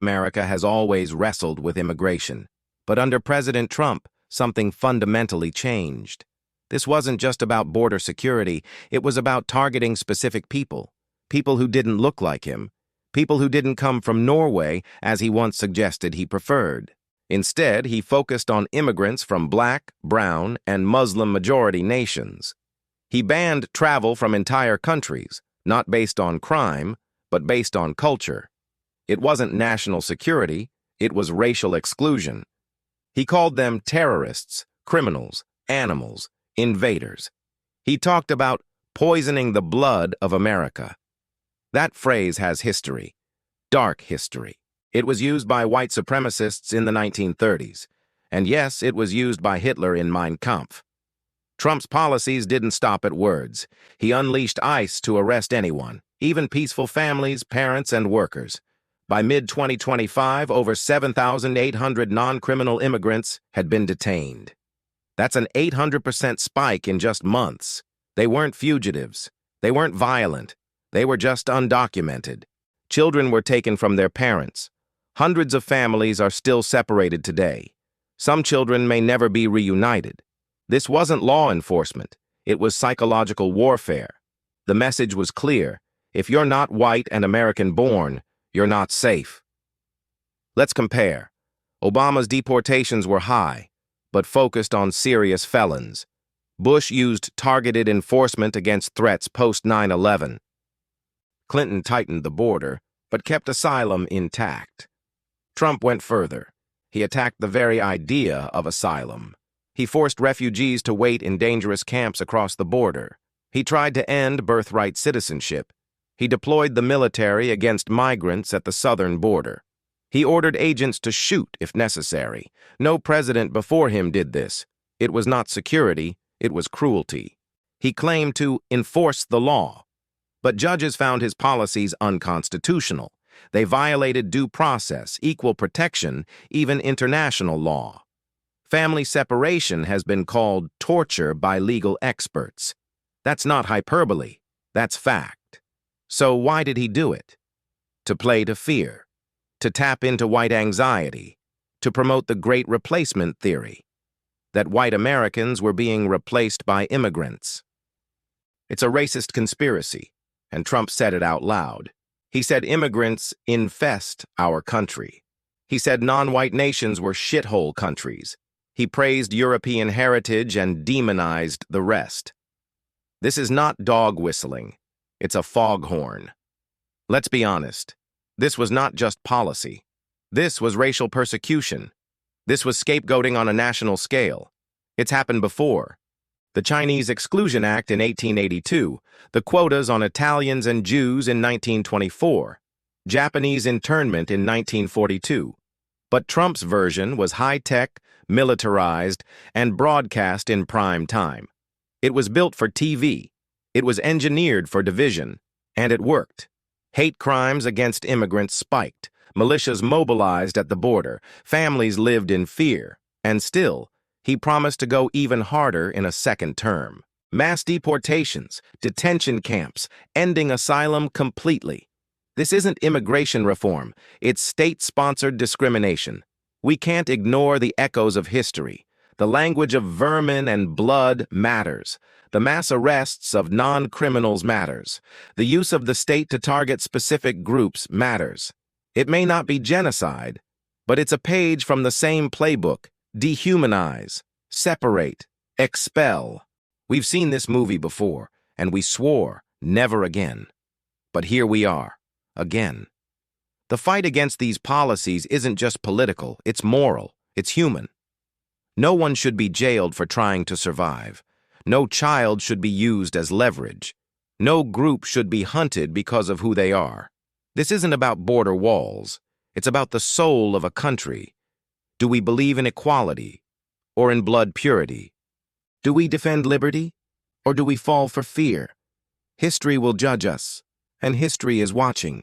America has always wrestled with immigration. But under President Trump, something fundamentally changed. This wasn't just about border security, it was about targeting specific people. People who didn't look like him. People who didn't come from Norway, as he once suggested he preferred. Instead, he focused on immigrants from Black, brown, and Muslim-majority nations. He banned travel from entire countries, not based on crime, but based on culture. It wasn't national security, it was racial exclusion. He called them terrorists, criminals, animals, invaders. He talked about poisoning the blood of America. That phrase has history, dark history. It was used by white supremacists in the 1930s. And yes, it was used by Hitler in Mein Kampf. Trump's policies didn't stop at words. He unleashed ICE to arrest anyone, even peaceful families, parents, and workers. By mid-2025, over 7,800 non-criminal immigrants had been detained. That's an 800% spike in just months. They weren't fugitives. They weren't violent. They were just undocumented. Children were taken from their parents. Hundreds of families are still separated today. Some children may never be reunited. This wasn't law enforcement. It was psychological warfare. The message was clear. If you're not white and American-born, you're not safe. Let's compare. Obama's deportations were high, but focused on serious felons. Bush used targeted enforcement against threats post-9/11. Clinton tightened the border, but kept asylum intact. Trump went further. He attacked the very idea of asylum. He forced refugees to wait in dangerous camps across the border. He tried to end birthright citizenship. He deployed the military against migrants at the southern border. He ordered agents to shoot if necessary. No president before him did this. It was not security, it was cruelty. He claimed to enforce the law. But judges found his policies unconstitutional. They violated due process, equal protection, even international law. Family separation has been called torture by legal experts. That's not hyperbole, that's fact. So why did he do it? To play to fear, to tap into white anxiety, to promote the Great Replacement theory, that white Americans were being replaced by immigrants. It's a racist conspiracy, and Trump said it out loud. He said immigrants infest our country. He said non-white nations were shithole countries. He praised European heritage and demonized the rest. This is not dog whistling. It's a foghorn. Let's be honest. This was not just policy. This was racial persecution. This was scapegoating on a national scale. It's happened before. The Chinese Exclusion Act in 1882, the quotas on Italians and Jews in 1924, Japanese internment in 1942. But Trump's version was high-tech, militarized, and broadcast in prime time. It was built for TV. It was engineered for division, and it worked. Hate crimes against immigrants spiked. Militias mobilized at the border. Families lived in fear. And still, he promised to go even harder in a second term. Mass deportations, detention camps, ending asylum completely. This isn't immigration reform. It's state-sponsored discrimination. We can't ignore the echoes of history. The language of vermin and blood matters. The mass arrests of non-criminals matters. The use of the state to target specific groups matters. It may not be genocide, but it's a page from the same playbook. Dehumanize, separate, expel. We've seen this movie before, and we swore never again. But here we are, again. The fight against these policies isn't just political, it's moral, it's human. No one should be jailed for trying to survive. No child should be used as leverage. No group should be hunted because of who they are. This isn't about border walls. It's about the soul of a country. Do we believe in equality or in blood purity? Do we defend liberty or do we fall for fear? History will judge us, and history is watching.